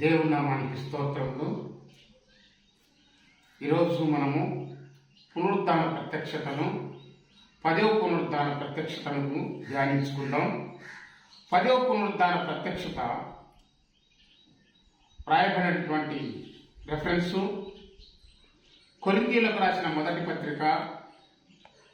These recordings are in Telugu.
దేవుని నామానికి స్తోత్రములు. ఈరోజు మనము పునరుద్ధాన ప్రత్యక్షతను 10వ పునరుద్ధాన ప్రత్యక్షతను ధ్యానించుకుందాం. 10వ పునరుద్ధాన ప్రత్యక్షత రాయబడినటువంటి రెఫరెన్సు కొరింథీయులకు రాసిన మొదటి పత్రిక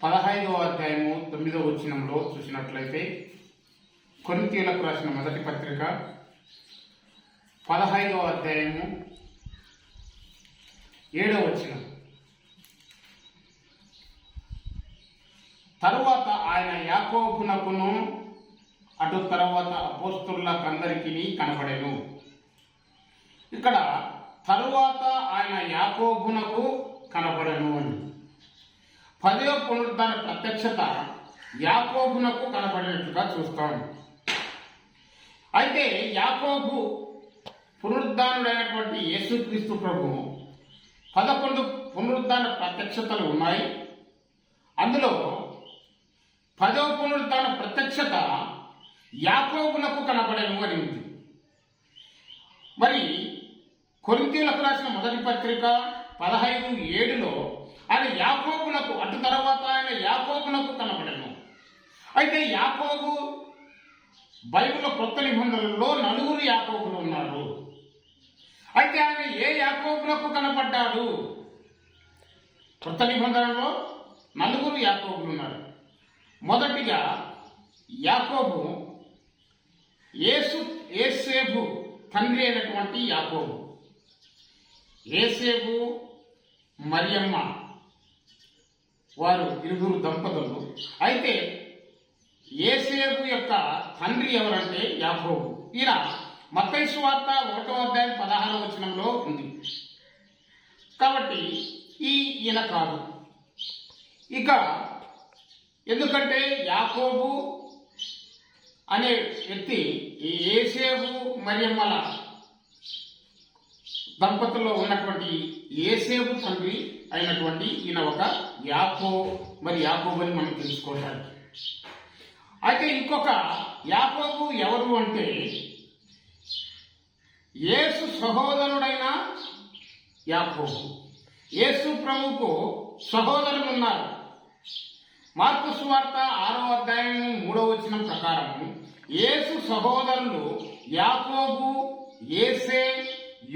15వ అధ్యాయము 9వ వచనంలో చూసినట్లయితే, కొరింథీయులకు రాసిన మొదటి పత్రిక 15వ అధ్యాయము 7వ వచనం. తరువాత ఆయన యాకోబునకును అటు తర్వాత అపోస్తలులకందరికీ కనబడెను. ఇక్కడ తరువాత ఆయన యాకోబునకు కనబడెను అని 10వ పునరుద్ధాన ప్రత్యక్షత యాకోబునకు కనబడినట్లుగా చూస్తాం. అయితే యాకోబు పునరుద్ధానుడైనటువంటి యేసుక్రీస్తు ప్రభు 11 పునరుద్ధాన ప్రత్యక్షతలు ఉన్నాయి. అందులో 10వ పునరుద్ధాన ప్రత్యక్షత యాకోబునకు కనబడెను అని ఉంది. మరి కొరింథీయులకు రాసిన మొదటి పత్రిక 15:7లో ఆయన యాకోబునకు అటు తర్వాత ఆయన యాకోబునకు కనబడెను. అయితే యాకోబు బైబిల్లో కొత్త నిబంధనలలో 4 యాకోబులు ఉన్నారు. అయితే ఆయన ఏ యాకోబులకు కనపడ్డాడు? కొత్త నిబంధనలో 4 యాకోబులు ఉన్నారు. మొదటిగా యాకోబు యేసేపు తండ్రి అయినటువంటి యాకోబు. యేసేపు మరియమ్మ వారు 2 దంపతులు. అయితే యేసేపు యొక్క తండ్రి ఎవరంటే యాకోబు. ఈయన మత్తయి సువార్త 1వ అధ్యాయం 16వ వచనంలో ఉంది. కాబట్టి ఈయన కాదు. ఇక ఎందుకంటే యాకోబు అనే వ్యక్తి ఈ యేసేపు మరియమ్మల దంపతుల్లో ఉన్నటువంటి యేసేపు తండ్రి అయినటువంటి ఈయన ఒక యాకోబు అని మనం తెలుసుకోవడానికి. అయితే ఇంకొక యాకోబు ఎవరు అంటే యేసు సహోదరుడైన యాకోబు. యేసు ప్రభువుకు సహోదరులు ఉన్నారు. మార్కు సువార్త 6వ అధ్యాయం 3వ వచనం ప్రకారం యేసు సహోదరులు యాకోబు, యేసే,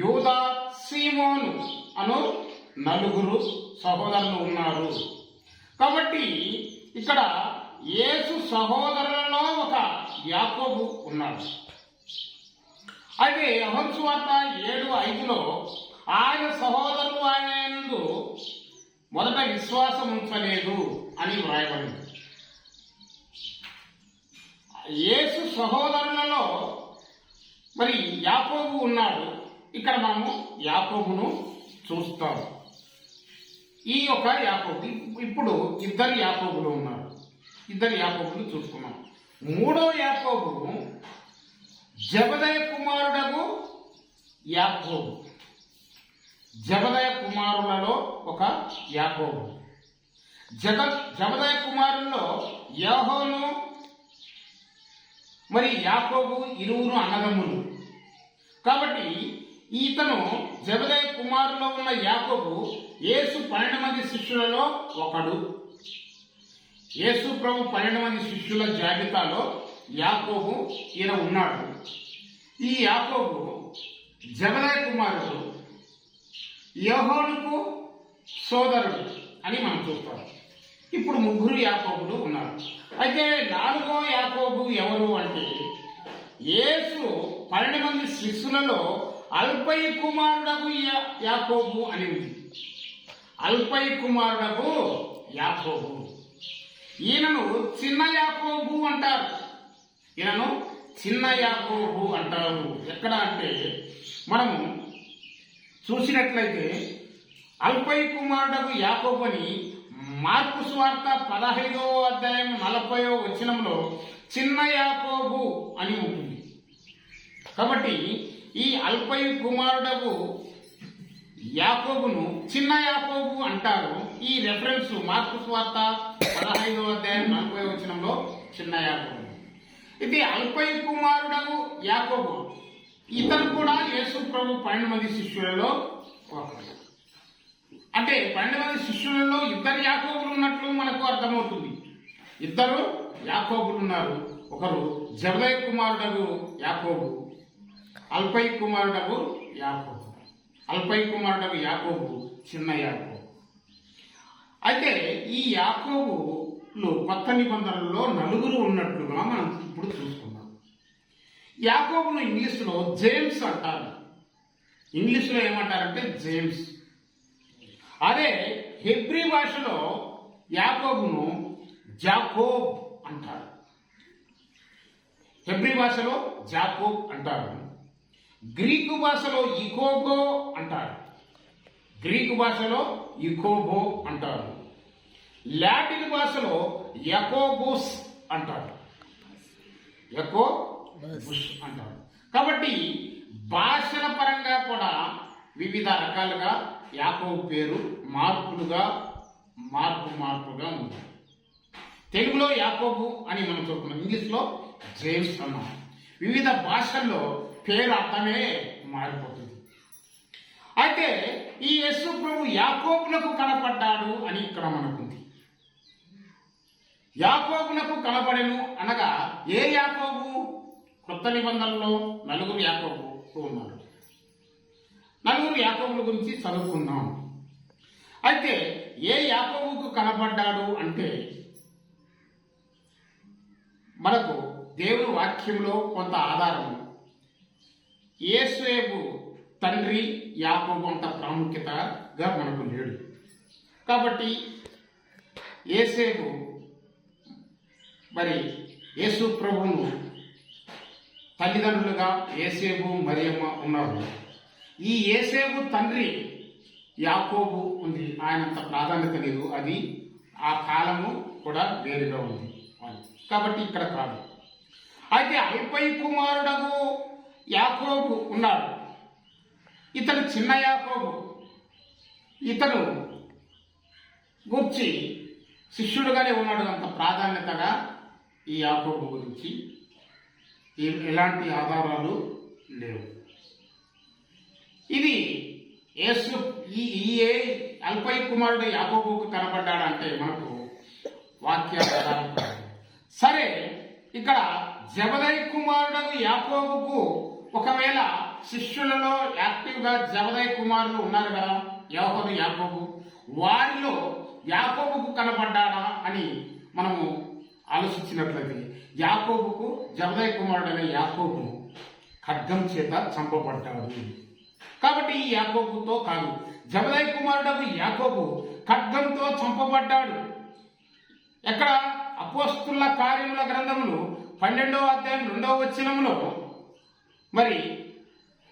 యూదా, సీమోను అను 4 సహోదరులు ఉన్నారు. కాబట్టి ఇక్కడ యేసు సహోదరులలో ఒక యాకోబు ఉన్నాడు. అయితే యోహాను సువార్త 7:5లో ఆయన సహోదరులు ఆయన యందు మొదట విశ్వాసం ఉంచలేదు అని వ్రాయబడింది. యేసు సహోదరులలో మరి యాకోబు ఉన్నాడు. ఇక్కడ మనము యాకోబును చూస్తాం. ఈ యొక్క యాకోబు ఇప్పుడు 2 యాకోబులు ఉన్నారు. 2 యాకోబులు చూసుకున్నాం. 3వ యాకోబు జబదయ కుమారుడకు యాకోబు. జబదయ కుమారులలో ఒక యాకోబు. జబదయ కుమారుల్లో యోహాను మరి యాకోబు 2 అన్నదమ్ములు. కాబట్టి ఇతను జబదయ కుమారులో ఉన్న యాకోబు యేసు 12 మంది శిష్యులలో ఒకడు. యేసు ప్రభు 12 మంది శిష్యుల జాబితాలో యాకోబు ఈయన ఉన్నాడు. ఈ యాకోబు జబదయ కుమారుడు, యోహానుకు సోదరుడు అని మనం చూస్తాం. ఇప్పుడు 3 యాకోబులు ఉన్నారు. అయితే 4వ యాకోబు ఎవరు అంటే యేసు 12 మంది శిష్యులలో అల్ఫయి కుమారుడకు యాకోబు అని ఉంది. అల్ఫయి కుమారుడకు యాకోబు. ఈయనను చిన్న యాకోబు అంటారు. ఈయనను చిన్న యాకోబు అంటారు. ఎక్కడ అంటే మనము చూసినట్లయితే అల్ఫయి కుమారుడకు యాకోబు అని మార్కు సువార్త 15వ అధ్యాయం 40వ వచనంలో చిన్న యాకోబు అని ఉంటుంది. కాబట్టి ఈ అల్ఫయి కుమారుడకు యాకోబును చిన్న యాకోబు అంటారు. ఈ రెఫరెన్స్ మార్కు సువార్త 15వ అధ్యాయం 40వ వచనంలో చిన్న యాకోబు. ఇది అల్ఫయి కుమారుడకు యాకోబు. ఇతను కూడా యేసు ప్రభు 12 మంది శిష్యులలో ఒకరు. అంటే 12 మంది శిష్యులలో ఇద్దరు యాకోబులు ఉన్నట్లు మనకు అర్థమవుతుంది. ఇద్దరు యాకోబులు ఉన్నారు. ఒకరు జబదయి కుమారుడగు యాకోబు, అల్పై కుమారుడగు యాకోబు. అల్పై కుమారుడగు యాకోబు చిన్న యాకోబు. అయితే ఈ యాకోబులు కొత్త నిబంధనలో నలుగురు ఉన్నట్లుగా మనం ఇప్పుడు చూసుకున్నాం. యాకోబును ఇంగ్లీష్లో జేమ్స్ అంటారు. ఇంగ్లీష్లో ఏమంటారంటే జేమ్స్. అదే హెబ్రీ భాషలో యాకోబును జాకోబ్ అంటారు. హెబ్రీ భాషలో జాకోబ్ అంటారు. గ్రీకు భాషలో ఇకోబో అంటారు. గ్రీకు భాషలో ఇకోబో అంటారు. లాటిన్ భాషలో యాకోబోస్ అంటారు. యాకోబుస్ అంటారు. కాబట్టి భాషల పరంగా కూడా వివిధ రకాలుగా యాకోబు పేరు మార్పుగా ఉంది. తెలుగులో యాకోబు అని మనం చెప్పుకున్నాం, ఇంగ్లీష్లో జేమ్స్ అన్నాం. వివిధ భాషల్లో పేరు అర్థమే మారిపోతుంది. అయితే ఈ యేసు ప్రభు యాకోబులకు కనపడ్డాడు అని ఇక్కడ మనకుంది. యాకోబులకు కనపడెను అనగా ఏ యాకోబు? కొత్త నిబంధనలో నలుగురు యాకోబు ఉన్నారు. నలుగురు యాకోబుల గురించి చదువుకుందాం. అయితే ఏ యాకోబుకు కనపడ్డాడు అంటే మనకు దేవుని వాక్యంలో కొంత ఆధారం. యేసేపు తండ్రి యాకోబు అంత ప్రాముఖ్యతగా మనకు లేడు. కాబట్టి యేసేపు మరి యేసు ప్రభువును తల్లిదండ్రులుగా యేసేపు మరియమ్మ ఉన్నారు. ఈ యేసేపు తండ్రి యాకోబు ఉంది. ఆయనంత ప్రాధాన్యత లేదు. అది ఆ కాలము కూడా వేరుగా ఉంది కాబట్టి ఇక్కడ కాదు. అయితే అల్పై కుమారుడకు యాకోబు ఉన్నాడు. ఇతను చిన్న యాకోబు. ఇతను గురించి శిష్యుడుగానే ఉన్నాడు. అంత ప్రాధాన్యతగా ఈ యాకోబు గురించి ఎలాంటి ఆధారాలు లేవు. ఇది యేసు ఈ అల్పై కుమారుడు యాకోబుకు కనబడ్డాడంటే మనకు వాక్యాధారం. సరే, ఇక్కడ జబదయి కుమారుడు యాకోబుకు ఒకవేళ శిష్యులలో యాక్టివ్గా జబదయి కుమారులు ఉన్నారు కదా, యోహాను యాకోబు, వారిలో యాకోబుకు కనబడ్డాడా అని మనము ఆలోచించినట్లయితే యాకోబుకు జబదయి కుమారుడైన యాకోబు ఖడ్గం చేత చంపబడ్డాడు. కాబట్టి ఈ యాకోబుతో కాదు, జబదయి కుమారుడు యాకోబు ఖడ్గంతో చంపబడ్డాడు. ఎక్కడ? అపోస్తుల కార్యముల గ్రంథములు 12వ అధ్యాయం 2వ వచనములో మరి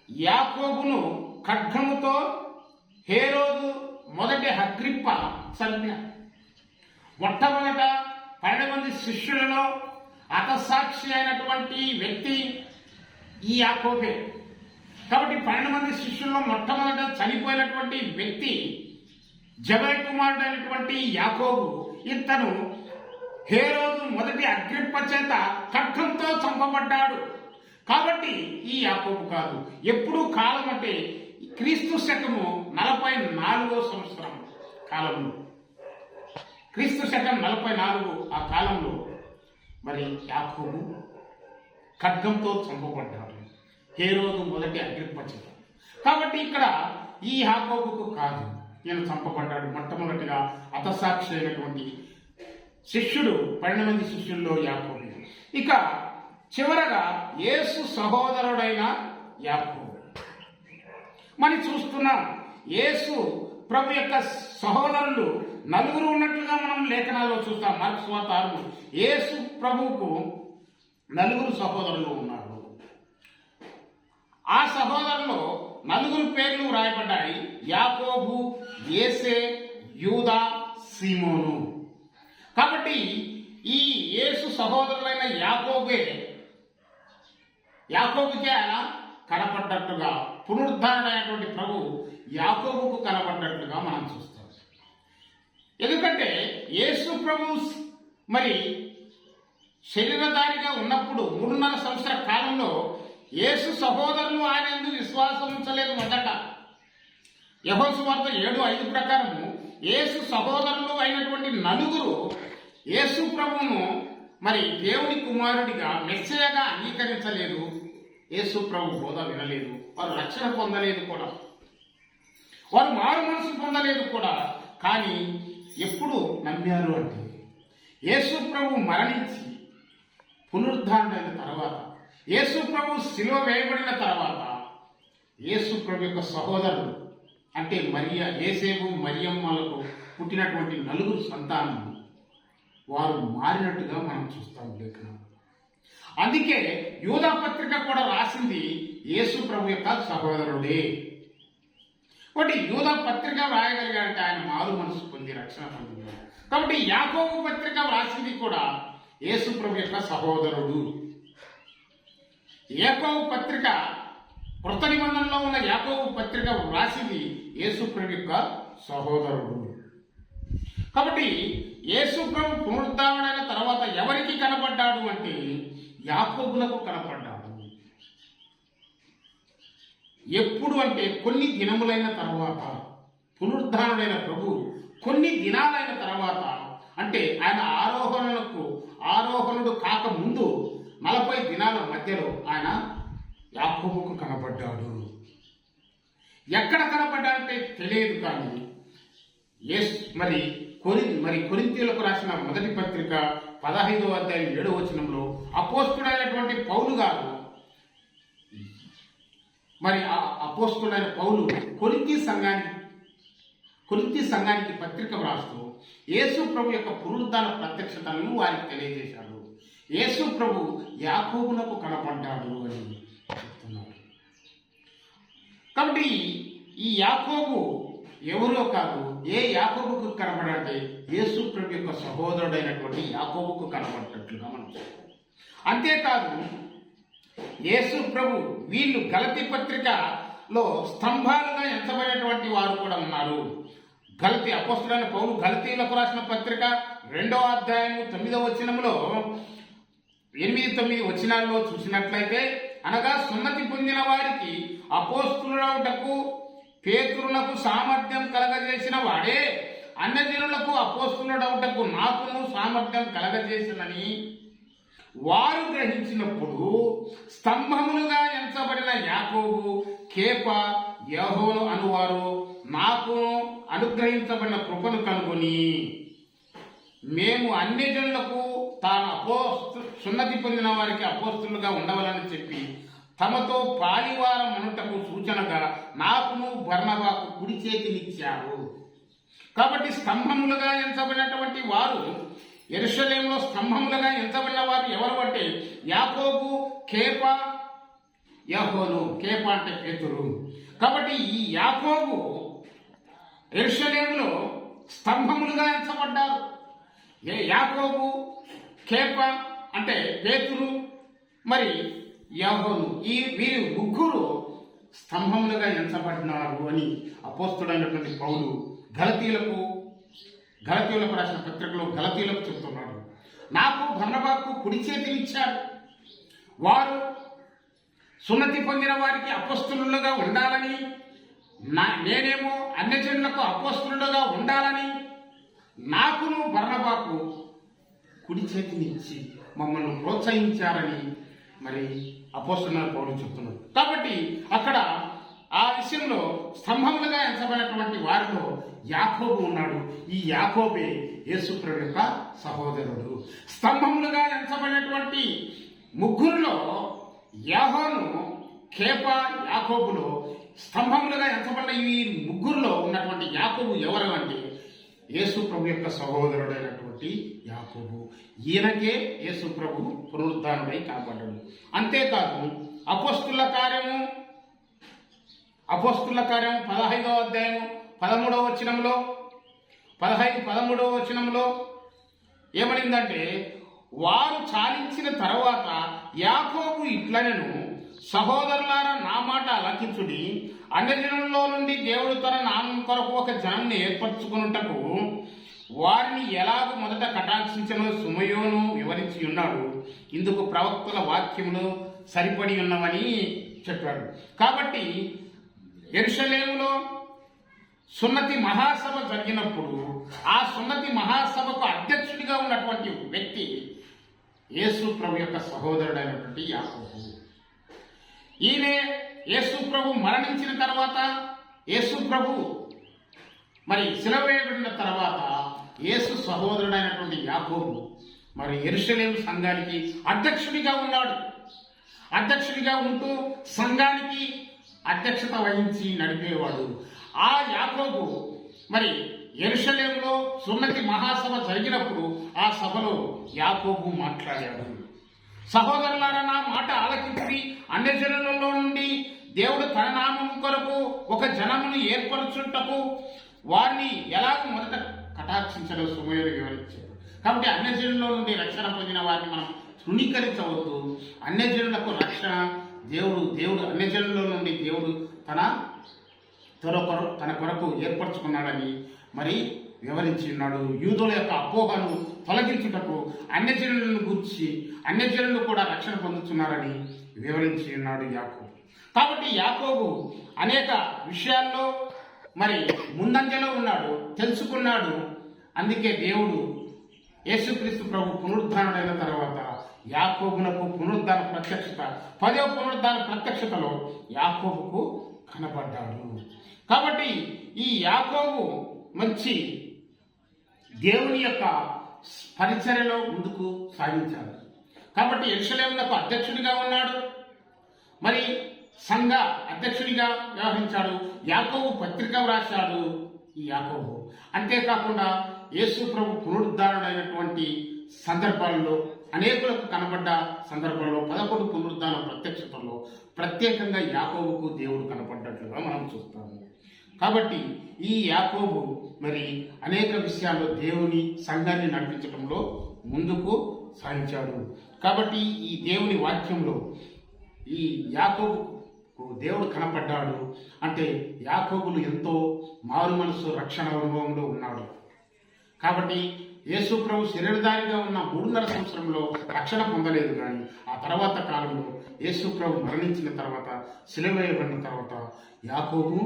యాకోబును ఖడ్గముతో హేరోదు మొదటి అగ్రిప్ప చంపాడు. మొట్టమొదట 12 మంది శిష్యులలో హతసాక్షి అయినటువంటి వ్యక్తి ఈ యాకోబే. కాబట్టి 12 మంది శిష్యుల్లో మొట్టమొదట చనిపోయినటువంటి వ్యక్తి జబదయి కుమారుడు అయినటువంటి యాకోబు. ఇతను హేరోదు మొదటి అగ్రిప్ప చేత ఖడ్గంతో చంపబడ్డాడు. కాబట్టి ఈ యాకోబు కాదు. ఎప్పుడు కాలం అంటే క్రీస్తు శకము 44వ సంవత్సరం కాలంలో, క్రీస్తు శకం 44 ఆ కాలంలో మరి యాకోబు ఖడ్గంతో చంపబడ్డాడు హేరోదు మొదటి అగ్రిప్ప చేత. కాబట్టి ఇక్కడ ఈ యాకోబుకు కాదు, ఈయన చంపబడ్డాడు. మొట్టమొదటిగా హతసాక్షి అయినటువంటి శిష్యుడు 12 మంది శిష్యుల్లో యాకోబు. ఇక చివరగా యేసు సహోదరుడైన యాకోబు మనం చూస్తున్నాం. యేసు ప్రభు యొక్క సహోదరులు నలుగురు ఉన్నట్లుగా మనం లేఖనాల్లో చూస్తాం. మార్కు సువార్త 6. యేసు ప్రభువుకు నలుగురు సహోదరులు ఉన్నారు. ఆ సహోదరుల్లో నలుగురు పేర్లు రాయబడ్డాయి: యాకోబు, యేసే, యూదా, సీమోను. కాబట్టి ఈ యేసు సహోదరులైన యాకోబుకే ఆయన కనపడ్డట్టుగా, పునరుద్ధరణైనటువంటి ప్రభు యాకోబుకు కనపడ్డట్టుగా మనం చూస్తాం. ఎందుకంటే యేసు ప్రభు మరి శరీరధారిగా ఉన్నప్పుడు 3.5 సంవత్సర కాలంలో యేసు సహోదరులు ఆయన యందు విశ్వాసం ఉంచలేదు. మొదట యోహాను సువార్త 7:5 ప్రకారము యేసు సహోదరులు అయినటువంటి నలుగురు యేసు ప్రభువును మరి దేవుని కుమారుడిగా మెస్సయగా అంగీకరించలేదు. యేసు ప్రభు బోధ వినలేదు, వారు రక్షణ పొందలేదు కూడా, వారు మారు మనసు పొందలేదు కూడా. కానీ ఎప్పుడు నమ్మారు అంటే యేసు ప్రభు మరణించి పునరుద్ధారణైన తర్వాత, యేసు ప్రభు శిలువ వేయబడిన తర్వాత, యేసు ప్రభు యొక్క సహోదరులు అంటే యేసేపు మరియమ్మలకు పుట్టినటువంటి నలుగురు సంతానం వారు మారినట్టుగా మనం చూస్తాం లేఖనం. అందుకే యూదా పత్రిక కూడా రాసింది యేసు ప్రభు యొక్క సహోదరుడే. కాబట్టి యూదా పత్రిక రాయగలిగాడంటే ఆయన మారు మనసు పొంది రక్షణ పొందినాడు. కాబట్టి యాకోబు పత్రిక రాసింది కూడా యేసు ప్రభు యొక్క సహోదరుడు. యాకోబు పత్రిక కృత నిబంధనలో ఉన్న యాకోబు పత్రిక రాసింది యేసు ప్రభు యొక్క సహోదరుడు. కాబట్టి యేసు ప్రభు పునరుద్ధారణైన తర్వాత ఎవరికి కనపడ్డాడు అంటే యాకోబులకు కనపడ్డాడు. ఎప్పుడు అంటే కొన్ని దినములైన తర్వాత, పునరుద్ధారణైన ప్రభు కొన్ని దినాలైన తర్వాత, అంటే ఆయన ఆరోహణుడు కాక ముందు 40 దినాల మధ్యలో ఆయన యాకోబుకు కనపడ్డాడు. ఎక్కడ కనపడ్డాడంటే తెలియదు. కానీ కొరింథీయులకు రాసిన మొదటి పత్రిక 15వ అధ్యాయం 7వ వచనంలో అపోస్తుడైనటువంటి పౌలు గారు అపోస్తుడైన పౌలు కొరింథీ సంఘానికి పత్రిక వ్రాస్తూ యేసు ప్రభు యొక్క పునరుద్ధాన ప్రత్యక్షతలను వారికి తెలియజేశాడు. యేసు ప్రభు యాకోబునకు కనపడ్డాడు అని చెప్తున్నారు. కాబట్టి ఈ యాకోబు ఎవరో కాదు, ఏ యాకోబుకు కనపడంటే యేసు ప్రభు యొక్క సహోదరుడైనటువంటి యాకోబుకు కనపడ్డట్లుగా మనం చెప్తాం. అంతేకాదు యేసు ప్రభు వీళ్ళు గలతీ పత్రికలో స్తంభాలుగా ఎంచబడినటువంటి వారు కూడా ఉన్నారు. అపోస్తులైన పౌలు గలతీయులకు రాసిన పత్రిక 2వ అధ్యాయం 9వ వచనంలో 8-9 వచనాల్లో చూసినట్లయితే, అనగా సున్నతి పొందిన వారికి అపోస్తులుడవుటకు పేతురునకు సామర్థ్యం కలగజేసిన వాడే అన్యజనులకు అపోస్తులుడవుటకు నాకును సామర్థ్యం కలగజేసినని వారు గ్రహించినప్పుడు స్తంభములుగా ఎంచబడిన యాకోబు, కేప, యోహాను అనువారు నాకు అనుగ్రహించబడిన కృపను కనుగొని మేము అన్యజనులకు తాను సున్నతి పొందిన వారికి అపోస్తులుగా ఉండవాలని చెప్పి తమతో పాలివారం అనుటకు సూచనగా నాకును బర్నబాకు కుడి చేతినిచ్చారు. కాబట్టి స్తంభములుగా ఎంచబడినటువంటి వారు, యెరూషలేములో స్తంభములుగా ఎంచబడిన వారు ఎవరు అంటే యాకోబు, కేప, యోహాను. కేప అంటే పేతురు. కాబట్టి ఈ యాకోబు యెరూషలేములో స్తంభములుగా ఎంచబడ్డారు. యాకోబు, కేప అంటే పేతురు, యోహాను, వీరు ముగ్గురు స్తంభములుగా ఎంచబడినారు అని అపోస్తుడైనటువంటి పౌలు గలతీయులకు రాసిన పత్రికలో గలతీయులకు చెప్తున్నాడు. నాకు బర్నబాకు కుడి చేతినిచ్చాడు. వారు సున్నతి పొందిన వారికి అపోస్తులుగా ఉండాలని, నేనేమో అన్యజనులకు అపోస్తులుగా ఉండాలని నాకును బర్నబాకు కుడి చేతినిచ్చి మమ్మల్ని ప్రోత్సహించారని అపోస్తులైన పౌలు చెప్తున్నారు. కాబట్టి అక్కడ ఆ విషయంలో స్తంభములుగా ఎంచబడినటువంటి వారిలో యాకోబు ఉన్నాడు. ఈ యాకోబే యేసు ప్రభు యొక్క సహోదరుడు. స్తంభములుగా ఎంచబడినటువంటి ముగ్గురులో యోహాను, కేప, యాకోబులో స్తంభములుగా ఎంచబడిన ఈ ముగ్గురులో ఉన్నటువంటి యాకోబు ఎవరు అంటే యేసు ప్రభు యొక్క సహోదరుడైనటువంటి యాకోబు. ఈయనకే యేసు ప్రభు పునరుద్ధానుడై కనపడ్డాడు. అంతేకాదు అపోస్తుల కార్యము 15వ అధ్యాయం 13వ వచనంలో ఏమనిందంటే, వారు చాలించిన తర్వాత యాకోబు ఇట్లనెను, సహోదరులారా నా మాట ఆలకించుడి. అన్యజనులలో నుండి దేవుడు తన నామం కొరకు ఒక జనాన్ని ఏర్పరచుకున్నటకు వారిని ఎలాగ మొదట కటాక్షించనో సుమయోను వివరించి ఉన్నాడు. ఇందుకు ప్రవక్తల వాక్యములు సరిపడి ఉన్నవని చెప్పాడు. కాబట్టి యెరూషలేములో సున్నతి మహాసభ జరిగినప్పుడు ఆ సున్నతి మహాసభకు అధ్యక్షుడిగా ఉన్నటువంటి వ్యక్తి యేసు ప్రభు యొక్క సహోదరుడైనటువంటి యాకోబు. ఈయనే యేసు ప్రభు మరణించిన తర్వాత, యేసు ప్రభు మరి శిలువ వేయబడిన తర్వాత యేసు సహోదరుడైనటువంటి యాకోబు మరి యెరూషలేము సంఘానికి అధ్యక్షుడిగా ఉన్నాడు. అధ్యక్షుడిగా ఉంటూ సంఘానికి అధ్యక్షత వహించి నడిపేవాడు. ఆ యాకోబు మరి యెరూషలేములో సున్నతి మహాసభ జరిగినప్పుడు ఆ సభలో యాకోబు మాట్లాడాడు. సహోదరులారా, నా మాట ఆలకించి అన్యజనులలో నుండి దేవుడు తన నామం కొరకు ఒక జనమును ఏర్పరచుటకు వారిని ఎలాగ మొదట కటాక్షించడో సుమయుడు వివరించాడు. కాబట్టి అన్యజనుల నుండి రక్షణ పొందిన వారిని మనం తృణీకరించవద్దు. అన్యజనులకు రక్షణ దేవుడు అన్యజనుల నుండి దేవుడు తన కొరకు ఏర్పరచుకున్నాడని మరి వివరించి ఉన్నాడు. యూదుల యొక్క అపోహను తొలగించుటకు అన్యజనులను గురించి అన్యజనులు కూడా రక్షణ పొందుతున్నారని వివరించి ఉన్నాడు యాకోబు. కాబట్టి యాకోబు అనేక విషయాల్లో మరి ముందంజలో ఉన్నాడు, తెలుసుకున్నాడు. అందుకే దేవుడు యేసుక్రీస్తు ప్రభు పునరుద్ధానుడైన తర్వాత యాకోబునకు పునరుద్ధాన ప్రత్యక్షత, 10వ పునరుద్ధాన ప్రత్యక్షతలో యాకోబుకు కనపడ్డాడు. కాబట్టి ఈ యాకోబు మంచి దేవుని యొక్క పరిచర్యలో ముందుకు సాగించాడు. కాబట్టి యెరూషలేమునకు అధ్యక్షుడిగా ఉన్నాడు, మరి సంఘ అధ్యక్షుడిగా వ్యవహరించాడు. యాకోబు పత్రిక వ్రాశాడు ఈ యాకోబు. అంతేకాకుండా యేసు ప్రభు పునరుద్ధారుడైనటువంటి సందర్భాల్లో అనేకులకు కనబడ్డ సందర్భంలో 11 పునరుద్ధాన ప్రత్యక్షతల్లో ప్రత్యేకంగా యాకోబుకు దేవుడు కనపడ్డట్లుగా మనం చూస్తాము. కాబట్టి ఈ యాకోబు మరి అనేక విషయాల్లో దేవుని సంఘాన్ని నడిపించడంలో ముందుకు సాగించాడు. కాబట్టి ఈ దేవుని వాక్యంలో ఈ యాకోబుకు దేవుడు కనపడ్డాడు అంటే యాకోబులు ఎంతో మారు మనసు రక్షణ అనుభవంలో ఉన్నాడు. కాబట్టి యేసు ప్రభు శరీరధారిగా ఉన్న 3.5 సంవత్సరంలో రక్షణ పొందలేదు. కానీ ఆ తర్వాత కాలంలో యేసు ప్రభు మరణించిన తర్వాత, శిలువ వేయబడిన తర్వాత యాకోబు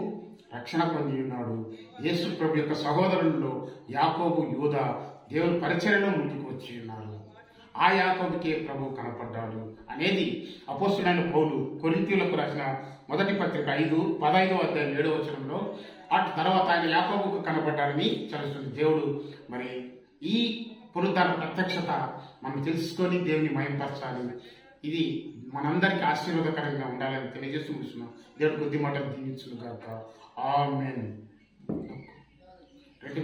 రక్షణ పొంది ఉన్నాడు. యేసు ప్రభు యొక్క సహోదరుల్లో యాకోబు, యూదా దేవుని పరిచర్యలో ముందుకు వచ్చి ఉన్నారు. ఆ యాకోబుకే ప్రభు కనపడ్డాడు అనేది అపోస్తలుడైన పౌలు కొరింథీయులకు రాసిన మొదటి పత్రిక 15వ అధ్యాయం 7వ వచనంలో అటు తర్వాత ఆయన యాకోబుకు కనపడ్డాడని చదువుతుంది. దేవుడు మరి ఈ పునరుద్ధాన ప్రత్యక్షత మనం తెలుసుకొని దేవుని మహిమపరచాలి. ఇది మనందరికీ ఆశీర్వాదకరంగా ఉండాలని తెలియజేస్తూ ముగిస్తున్నాం. దేవుడు కొద్ది మాటలు దీవించును గాక. ఆమేన్. రెడ్డి